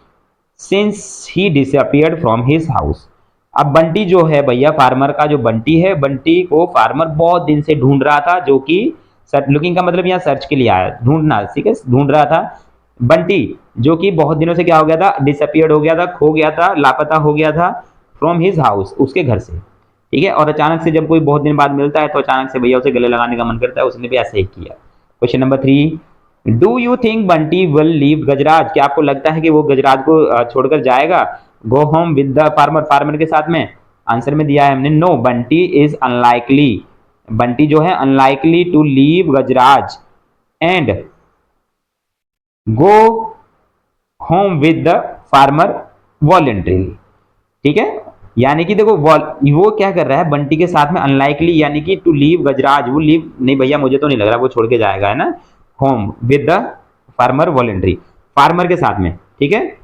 since he disappeared from his house. अब बंटी जो है भैया, फार्मर का जो बंटी है, बंटी को फार्मर बहुत दिन से ढूंढ रहा था, जो कि लुकिंग का मतलब यहाँ सर्च के लिए आया, ढूंढना, ठीक है, ढूंढ रहा था। बंटी जो कि बहुत दिनों से क्या हो गया था, डिसअपियर्ड हो गया था, खो गया था, लापता हो गया था, फ्रॉम हिज हाउस, उसके घर से, ठीक है। और अचानक से जब कोई बहुत दिन बाद मिलता है तो अचानक से भैया उसे गले लगाने का मन करता है, उसने भी ऐसे ही किया। Question number 3, do you think Bunty will leave Gajraj, क्या आपको लगता है कि वो गजराज को छोड़कर जाएगा, go home with the farmer, farmer के साथ में। आंसर में दिया है हमने no Bunty is unlikely, Bunty जो है unlikely to leave Gajraj and go home with the farmer voluntarily, ठीक है। यानी कि देखो वो क्या कर रहा है बंटी के साथ में, अनलाइकली यानी कि टू लीव गजराज, वो लीव नहीं भैया, मुझे तो नहीं लग रहा वो छोड़ के जाएगा, है ना। Home with the farmer voluntary, farmer के साथ में, ठीक है।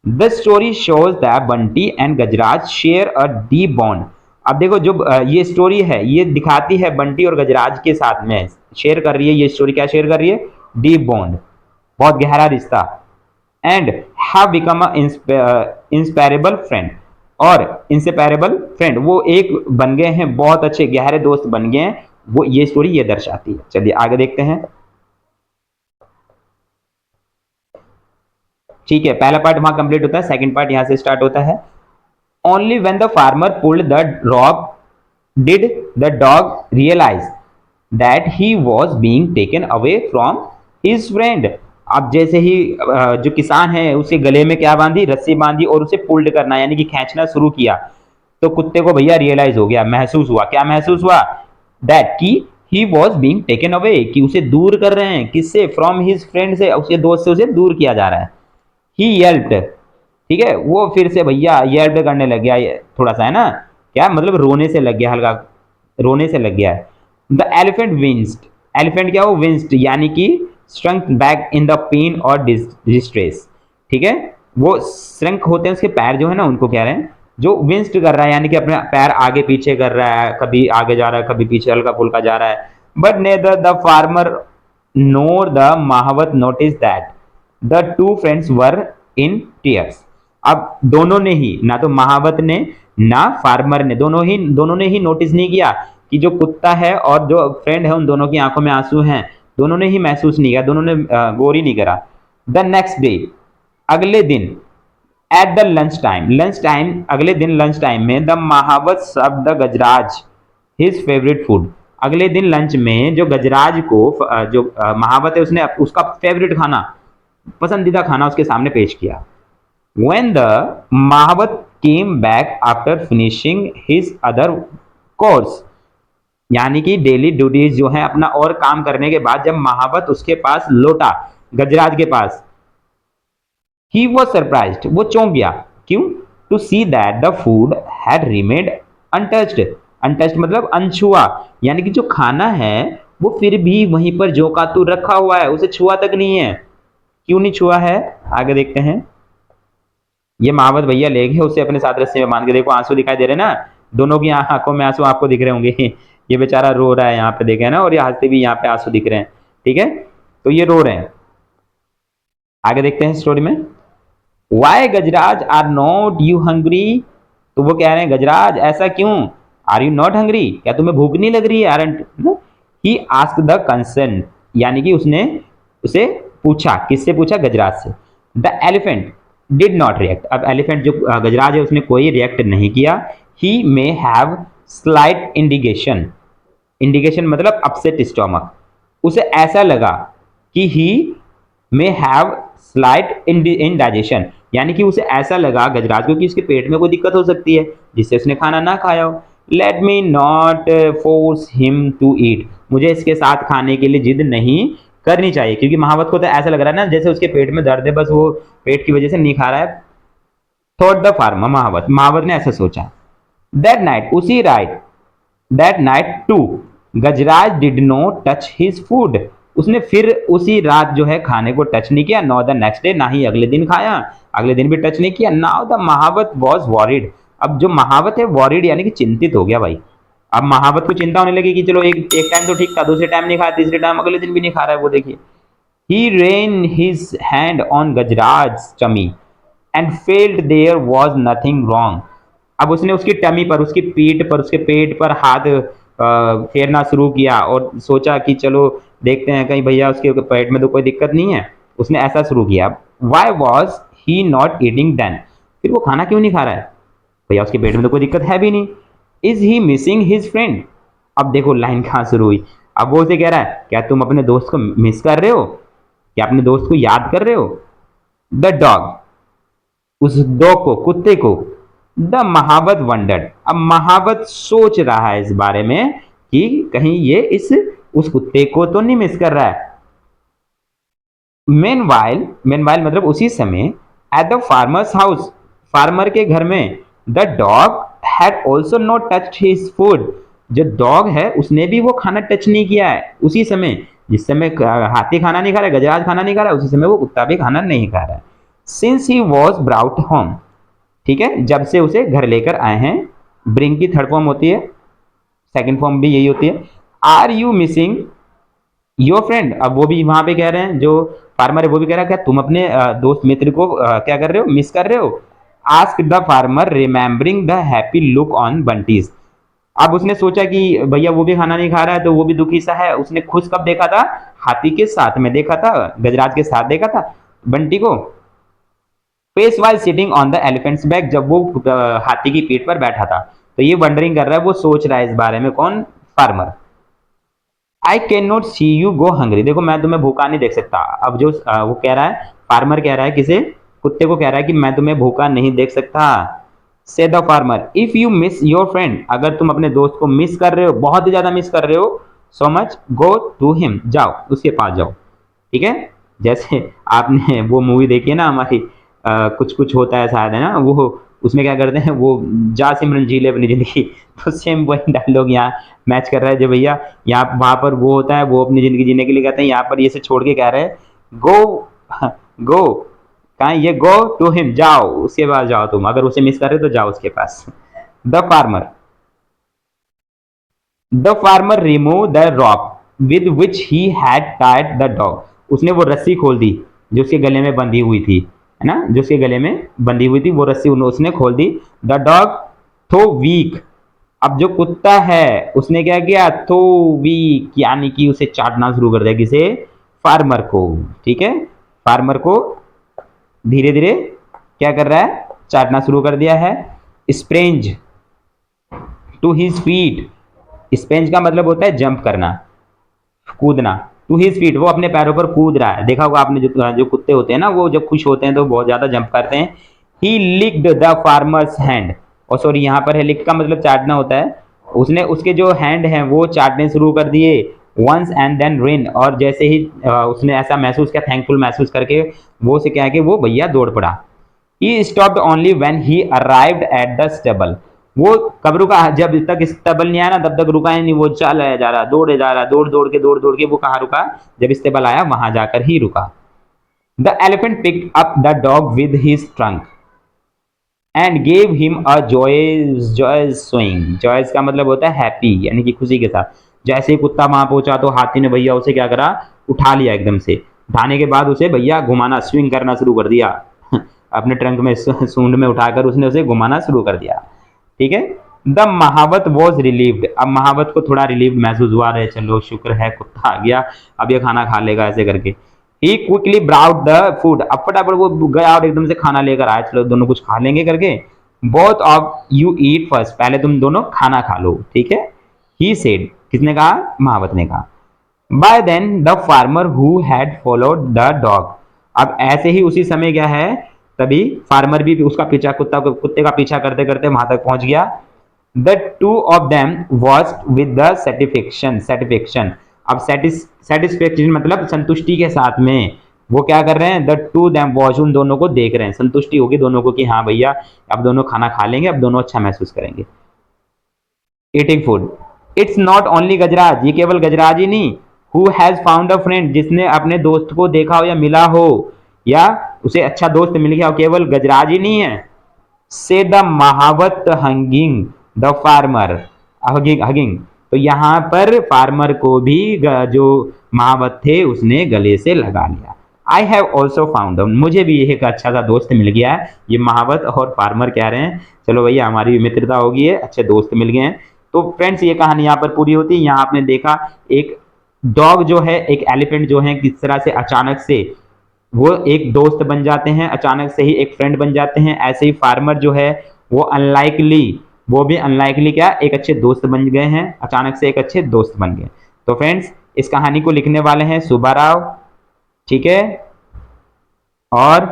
The story shows that Bunty and Gajraj share a deep bond. अब देखो जो ये स्टोरी है ये दिखाती है बंटी और गजराज के साथ में शेयर कर रही है, ये स्टोरी क्या शेयर कर रही है, डीप बॉन्ड, बहुत गहरा रिश्ता। And have become a inspirable friend, और इंसेपरेबल फ्रेंड, वो एक बन गए हैं, बहुत अच्छे गहरे दोस्त बन गए हैं, वो ये स्टोरी ये दर्शाती है। चलिए आगे देखते हैं, ठीक है, पहला पार्ट वहां कंप्लीट होता है, सेकंड पार्ट यहां से स्टार्ट होता है। Only when the farmer pulled the rock did the dog realise that he was being taken away from his friend. अब जैसे ही जो किसान है उसके गले में क्या बांधी, रस्सी बांधी और उसे पुल्ड करना यानी कि खींचना शुरू किया, तो कुत्ते को भैया रियलाइज हो गया, महसूस हुआ, क्या महसूस हुआ, दैट की ही वॉज बीइंग टेकन अवे, कि उसे दूर कर रहे हैं, किससे, फ्रॉम हिज फ्रेंड से, उसके दोस्त से उसे दूर किया जा रहा है। ही येल्प्ड, ठीक है, वो फिर से भैया येल्प करने लग गया, थोड़ा सा है ना, क्या मतलब रोने से लग गया, हल्का रोने से लग गया है। द एलिफेंट विंस्ड, एलिफेंट क्या हो, विंस्ड यानी कि shrunk back in the pain और डिस्ट्रेस। ठीक है, वो श्रंक होते हैं उसके पैर जो है ना, उनको कह रहे हैं, जो विंस्ड कर रहा है यानी कि अपने पैर आगे पीछे कर रहा है, कभी आगे जा रहा है कभी पीछे हल्का फुल्का जा रहा है। But neither the farmer nor the mahout notice that the two friends were in tears. अब दोनों ने ही, ना तो महावत ने ना फार्मर ने, दोनों ने ही नोटिस नहीं किया कि जो कुत्ता है और जो फ्रेंड है उन दोनों की आंखों में आंसू हैं। दोनों ने ही महसूस नहीं किया, दोनों ने गौर ही नहीं करा। द नेक्स्ट डे, अगले दिन, एट द लंच टाइम अगले दिन लंच टाइम में the mahout serve the Gajraj his favourite food. अगले दिन लंच में जो गजराज को जो महावत है उसने उसका फेवरेट खाना, पसंदीदा खाना उसके सामने पेश किया। When the Mahavat came back after finishing his other course, यानी कि डेली ड्यूटीज जो है अपना और काम करने के बाद जब महावत उसके पास लौटा, गजराज के पास, he was surprised, वो चौंक गया। क्यों? To see that the food had remained untouched, untouched मतलब अनछुआ, यानी कि जो खाना है वो फिर भी वहीं पर जो का तू रखा हुआ है, उसे छुआ तक नहीं है। क्यों नहीं छुआ है, आगे देखते हैं। ये महावत भैया ले गए उसे अपने साथ रस्सी में बांध के, देखो आंसू दिखाई दे रहे ना, दोनों की आंखों में आंसू आपको दिख रहे होंगे। ये बेचारा रो रहा है यहाँ पे, देखे ना, और ये हंसते भी यहाँ पे आंसू दिख रहे हैं। ठीक है, तो ये रो रहे हैं। आगे देखते हैं स्टोरी में। Why Gajraj are not you hungry, तो वो कह रहे हैं गजराज ऐसा क्यों, आर यू नॉट हंग्री, क्या तुम्हें भूख नहीं लग रही है, aren't. He asked the concern, यानी कि उसने उसे पूछा, किससे पूछा, गजराज से। The elephant did not react, अब एलिफेंट जो गजराज है उसने कोई रिएक्ट नहीं किया। He may have slight indication, indication मतलब अपसेट स्टोमक, उसे ऐसा लगा कि he may have slight indigestion, यानी कि उसे ऐसा लगा गजराज को कि उसके पेट में कोई दिक्कत हो सकती है जिससे उसने खाना ना खाया हो। Let me not force him to eat, मुझे इसके साथ खाने के लिए जिद नहीं करनी चाहिए, क्योंकि महावत को तो ऐसा लग रहा है ना जैसे उसके पेट में दर्द है, बस वो पेट की वजह से नहीं खा रहा है। थॉट द फार्मर, महावत ने ऐसा सोचा। दैट नाइट, उसी रात, that night too Gajraj did not touch his food, उसने फिर उसी रात जो है खाने को टच नहीं किया। नो द नेक्स्ट डे, ना ही अगले दिन खाया, अगले दिन भी टच नहीं किया। Now the mahout was worried, अब जो महावत है वॉरिड यानी कि चिंतित हो गया भाई। अब महावत को चिंता होने लगी कि चलो एक टाइम तो ठीक था, दूसरे टाइम नहीं खाया, तीसरे टाइम अगले दिन भी नहीं खा रहा है वो, देखिए। He ran his hand on Gajraj tummy and felt there was nothing wrong, अब उसने उसकी टमी पर, उसकी पीठ पर, उसके पेट पर हाथ फेरना शुरू किया और सोचा कि चलो देखते हैं कहीं भैया उसके पेट में तो कोई दिक्कत नहीं है, उसने ऐसा शुरू किया। Why was he not eating then, फिर वो खाना क्यों नहीं खा रहा है, भैया उसके पेट में तो कोई दिक्कत है भी नहीं। Is he missing his friend, अब देखो लाइन कहाँ शुरू हुई। अब वो उसे कह रहा है क्या तुम अपने दोस्त को मिस कर रहे हो, क्या अपने दोस्त को याद कर रहे हो। द डॉग, उस डॉग को, कुत्ते को। द महावत वंडर्ड, अब महावत सोच रहा है इस बारे में कि कहीं ये उस कुत्ते को तो नहीं मिस कर रहा है। मेनवाइल मतलब उसी समय, at the farmers house, farmer के घर में, the dog had also not touched his food, जो डॉग है उसने भी वो खाना टच नहीं किया है उसी समय, जिस समय हाथी खाना नहीं खा रहा है, गजराज खाना नहीं खा रहा है, उसी समय वो कुत्ता भी खाना नहीं खा रहा है। Since he was brought home, ठीक है, जब से उसे घर लेकर आए हैं। ब्रिंग की थर्ड फॉर्म होती है, सेकंड फॉर्म भी यही होती है। Are you missing your friend, अब वो भी वहां पे कह रहे हैं, जो फार्मर है वो भी कह रहा है क्या तुम अपने दोस्त मित्र को क्या कर रहे हो, मिस कर रहे हो। Ask the farmer remembering the happy look on Bunty's, अब उसने सोचा कि भैया वो भी खाना नहीं खा रहा है तो वो भी दुखी सा है, उसने खुश कब देखा था, हाथी के साथ में देखा था, गजराज के साथ देखा था बंटी को। Face while sitting on the elephants back, जब वो हाथी की पीठ पर बैठा था, तो ये वंडरिंग कर रहा है, वो सोच रहा है इस बारे में, कौन, farmer. I can not see you go hungry, देखो मैं तुम्हें भूखा नहीं देख सकता। अब जो वो कह रहा है, फार्मर कह रहा है किसे, कुत्ते को कह रहा है कि मैं तुम्हें भूखा नहीं देख सकता। से the farmer, if you miss your friend, अगर तुम अपने दोस्त को मिस कर रहे हो, बहुत ही ज्यादा मिस कर रहे हो, so much, go to him, जाओ उसके पास जाओ। ठीक है, जैसे आपने वो मूवी देखी है ना हमारी कुछ कुछ होता है शायद, है ना, वो उसमें क्या करते हैं, वो जा सिमरन जी ले अपनी जिंदगी। तो सेम वही डायलॉग यहाँ मैच कर रहा है। जो भैया यहाँ वहां पर वो होता है, वो अपनी जिंदगी जीने के लिए कहते हैं, यहाँ पर ये से छोड़ के कह रहे हैं गो गो, कहा ये गो टू हिम, जाओ उसके पास जाओ, तुम अगर उसे मिस कर रहे हो तो जाओ उसके पास। The farmer, the farmer remove the rock with which he had tied the dog. उसने वो रस्सी खोल दी जो उसके गले में बंधी हुई थी, है ना, जो उसके गले में बंधी हुई थी वो रस्सी उसने खोल दी। द डॉग थो वीक, अब जो कुत्ता है उसने क्या किया, थो वीक यानी कि उसे चाटना शुरू कर दिया, किसे, फार्मर को, ठीक है, फार्मर को धीरे धीरे क्या कर रहा है, चाटना शुरू कर दिया है। स्प्रेंज टू हिज फीट, स्पेंज का मतलब होता है जंप करना, कूदना। टू हिज फीट, वो अपने पैरों पर कूद रहा है। देखा होगा आपने, जो जो कुत्ते होते हैं ना, वो जब खुश होते हैं तो बहुत ज्यादा जंप करते हैं। ही लिक्ड द फार्मर्स हैंड, और सॉरी यहाँ पर है लिक का मतलब चाटना होता है। उसने उसके जो हैंड हैं वो चाटने शुरू कर दिए। वंस एंड देन रिन, और जैसे ही उसने ऐसा महसूस किया, थैंकफुल महसूस करके, वो उसे क्या है कि वो भैया दौड़ पड़ा। He stopped only when he arrived at the stable, वो कब रुका, जब तक स्टेबल नहीं आया ना तब तक रुका ही नहीं, वो चल जा रहा, दौड़े जा रहा, दौड़ के वो कहाँ रुका, जब स्टेबल आया वहां जाकर ही रुका। The elephant picked up the dog with his trunk and gave him a joyous joyous swing. Joyous का मतलब होता है हैप्पी, यानी कि खुशी के साथ। जैसे ही कुत्ता वहां पहुंचा तो हाथी ने भैया उसे क्या करा, उठा लिया एकदम से। उठाने के बाद उसे भैया घुमाना, स्विंग करना शुरू कर दिया। अपने ट्रंक में सूंड में उठाकर उसने उसे घुमाना शुरू कर दिया, ठीक है। द महावत वॉज रिलीव्ड, अब महावत को थोड़ा रिलीव्ड महसूस हुआ, रहे चलो शुक्र है कुत्ता आ गया, अब ये खाना खा लेगा, ऐसे करके। ही क्विकली ब्राउड द फूड, अब फटाफट वो गया और एकदम से खाना लेकर आया, चलो दोनों कुछ खा लेंगे करके। Both of you eat first, पहले तुम दोनों खाना खा लो, ठीक है। ही सेड, किसने कहा, महावत ने कहा। By then the farmer who had followed the dog, अब ऐसे ही उसी समय क्या है, तभी फार्मर भी उसका पीछा, कुत्ते का पीछा करते करते वहां तक पहुंच गया। The two of them watch with the satisfaction, अब सेटिस्फेक्शन मतलब संतुष्टि के साथ में वो क्या कर रहे हैं, द टू देम वॉच, उन दोनों को देख रहे हैं, संतुष्टि होगी दोनों को कि हाँ भैया अब दोनों खाना खा लेंगे, अब दोनों अच्छा महसूस करेंगे। Eating food, it's not only Gajraj, ये केवल गजराज ही नहीं, who has found a friend, जिसने अपने दोस्त को देखा हो या मिला हो, या उसे अच्छा दोस्त मिल गया हो, केवल गजराज ही नहीं है। से द महावत हंगिंग द फार्मर, हगिंग, तो यहाँ पर फार्मर को भी जो महावत थे उसने गले से लगा लिया। आई हैव ऑल्सो फाउंड, मुझे भी एक अच्छा सा दोस्त मिल गया है। ये महावत और फार्मर कह रहे हैं चलो भैया हमारी भी मित्रता होगी है, अच्छे दोस्त मिल गए हैं। तो फ्रेंड्स ये कहानी यहाँ पर पूरी होती है। यहाँ आपने देखा एक डॉग जो है, एक एलिफेंट जो है, किस तरह से अचानक से वो एक दोस्त बन जाते हैं, अचानक से ही एक फ्रेंड बन जाते हैं। ऐसे ही फार्मर जो है वो अनलाइकली, वो भी अनलाइकली क्या, एक अच्छे दोस्त बन गए हैं, अचानक से एक अच्छे दोस्त बन गए। तो फ्रेंड्स इस कहानी को लिखने वाले हैं सुब्बाराव, ठीक है। और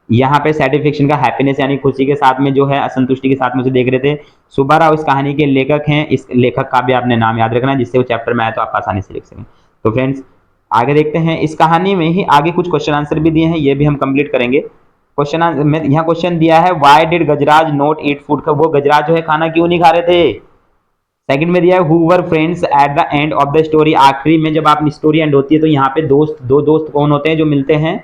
यहाँ पे सेटिस्फेक्शन का हैप्पीनेस यानी खुशी के साथ में जो है, असंतुष्टि के साथ में उसे देख रहे थे। सुब्बाराव इस कहानी के लेखक हैं, इस लेखक का भी आपने नाम याद रखना जिससे वो चैप्टर में आए तो आप आसानी से लिख सकें। तो फ्रेंड्स आगे देखते हैं, इस कहानी में ही आगे कुछ क्वेश्चन आंसर भी दिए हैं, ये भी हम कंप्लीट करेंगे। क्वेश्चन में यहाँ क्वेश्चन दिया है, why did Gajraj not eat food, वो गजराज जो है खाना क्यों नहीं खा रहे थे। सेकंड में दिया है, who were friends at the end of the story, आखिरी में जब आपकी स्टोरी एंड होती है तो यहाँ पे दोस्त, दो दोस्त कौन होते हैं जो मिलते हैं,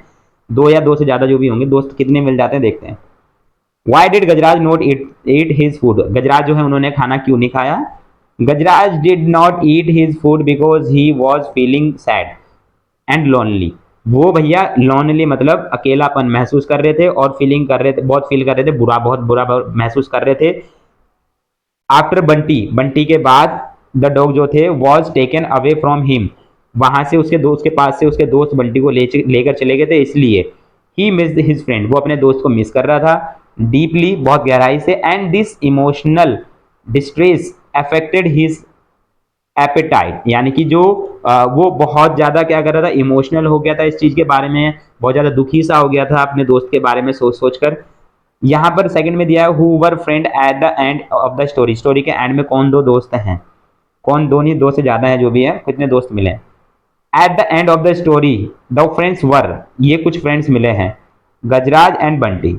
दो या दो से ज्यादा जो भी होंगे दोस्त कितने मिल जाते हैं देखते हैं। Why did Gajraj not eat his food, Gajraj जो है उन्होंने खाना क्यों नहीं खाया। Gajraj did not eat his food because he was feeling sad and lonely, वो भैया लोनली मतलब अकेलापन महसूस कर रहे थे और फीलिंग कर रहे थे, बहुत फील कर रहे थे, बुरा, बहुत बुरा महसूस कर रहे थे। आफ्टर बंटी, बंटी के बाद द डॉग जो थे was taken away from him, वहां से उसके दोस्त के पास से उसके दोस्त बंटी को लेकर चले गए थे, इसलिए ही मिस्ड हिज फ्रेंड, वो अपने दोस्त को मिस कर रहा था डीपली, बहुत गहराई से। And this emotional distress affected his appetite, यानी कि जो वो बहुत ज्यादा क्या कर रहा था, इमोशनल हो गया था इस चीज के बारे में, बहुत ज्यादा दुखी सा हो गया था अपने दोस्त के बारे में सोच सोच कर। यहाँ पर सेकंड में दिया है, who were friend at the end of the story, story के एंड में कौन दो दोस्त हैं, कौन, दो नहीं, दो से ज्यादा है जो भी है, कितने दोस्त मिले। At the end of the story the friends were, ये कुछ फ्रेंड्स मिले हैं। गजराज एंड बंटी।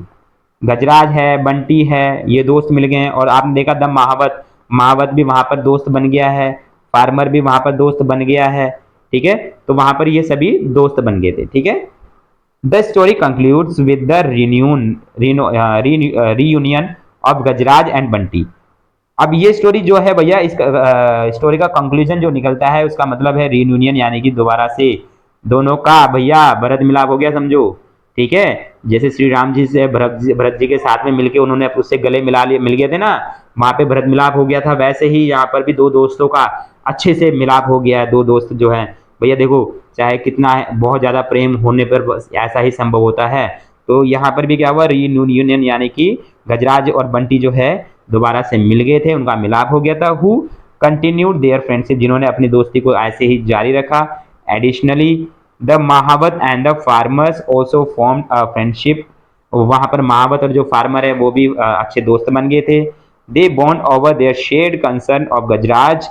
गजराज है, बंटी है, ये दोस्त मिल गए हैं। और आपने देखा द महावत, महावत भी वहां पर दोस्त बन गया है, फार्मर भी वहां पर दोस्त बन गया है। ठीक है, तो वहां पर ये सभी दोस्त बन गए थे। ठीक है, the story concludes with the reunion of Gajraj and Bunty. अब ये स्टोरी जो है भैया, इस स्टोरी का कंक्लूजन जो निकलता है उसका मतलब है रियूनियन, यानी कि दोबारा से दोनों का भैया भरत मिलाप हो गया, समझो। ठीक है, जैसे श्री राम जी से भरत जी के साथ में मिलके उन्होंने उससे गले मिला लिए, मिल गए थे ना, वहां पे भरत मिलाप हो गया था, वैसे ही यहाँ पर भी दो दोस्तों का अच्छे से मिलाप हो गया है। दो दोस्त जो है भैया, देखो चाहे कितना बहुत ज्यादा प्रेम होने पर ऐसा ही संभव होता है। तो यहाँ पर भी क्या हुआ, रीयूनियन, यानी कि गजराज और बंटी जो है दोबारा से मिल गए थे, उनका मिलाप हो गया था। हु कंटिन्यूड देयर फ्रेंडशिप, जिन्होंने अपनी दोस्ती को ऐसे ही जारी रखा। Additionally the mahout and the farmers also form a friendship, वहां पर महावत और जो फार्मर है वो भी अच्छे दोस्त बन गए थे। They bond over their shared concern of Gajraj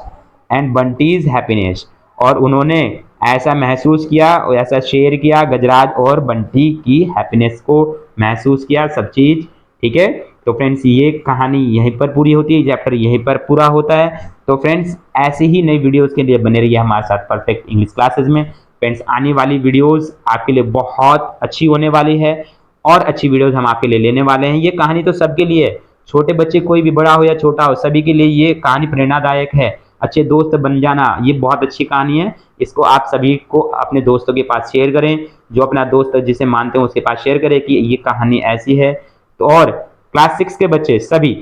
and Bunty's happiness, और उन्होंने ऐसा महसूस किया, ऐसा शेयर किया गजराज और बंटी की हैप्पीनेस को महसूस किया, सब चीज। ठीक है, तो फ्रेंड्स ये कहानी यहीं पर पूरी होती है, चैप्टर यहीं पर पूरा होता है। तो फ्रेंड्स ऐसे ही नई वीडियोस के लिए बने रहिए हमारे साथ परफेक्ट इंग्लिश क्लासेस में। फ्रेंड्स आने वाली वीडियोस आपके लिए बहुत अच्छी होने वाली है, और अच्छी वीडियोस हम आपके लिए लेने वाले हैं। ये कहानी तो सबके लिए है, छोटे बच्चे कोई भी बड़ा हो या छोटा हो, सभी के लिए ये कहानी प्रेरणादायक है। अच्छे दोस्त बन जाना ये बहुत अच्छी कहानी है, इसको आप सभी को अपने दोस्तों के पास शेयर करें, जो अपना दोस्त जिसे मानते हैं उसके पास शेयर करें कि ये कहानी ऐसी है। तो और क्लास 6 के बच्चे सभी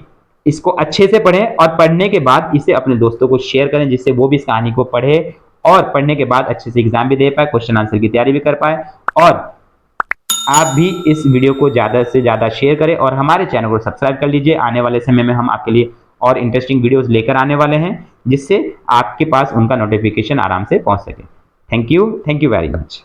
इसको अच्छे से पढ़ें, और पढ़ने के बाद इसे अपने दोस्तों को शेयर करें, जिससे वो भी इस कहानी को पढ़े और पढ़ने के बाद अच्छे से एग्जाम भी दे पाए, क्वेश्चन आंसर की तैयारी भी कर पाए। और आप भी इस वीडियो को ज़्यादा से ज़्यादा शेयर करें और हमारे चैनल को सब्सक्राइब कर लीजिए। आने वाले समय में हम आपके लिए और इंटरेस्टिंग वीडियोस लेकर आने वाले हैं, जिससे आपके पास उनका नोटिफिकेशन आराम से पहुंच सके। Thank you very much.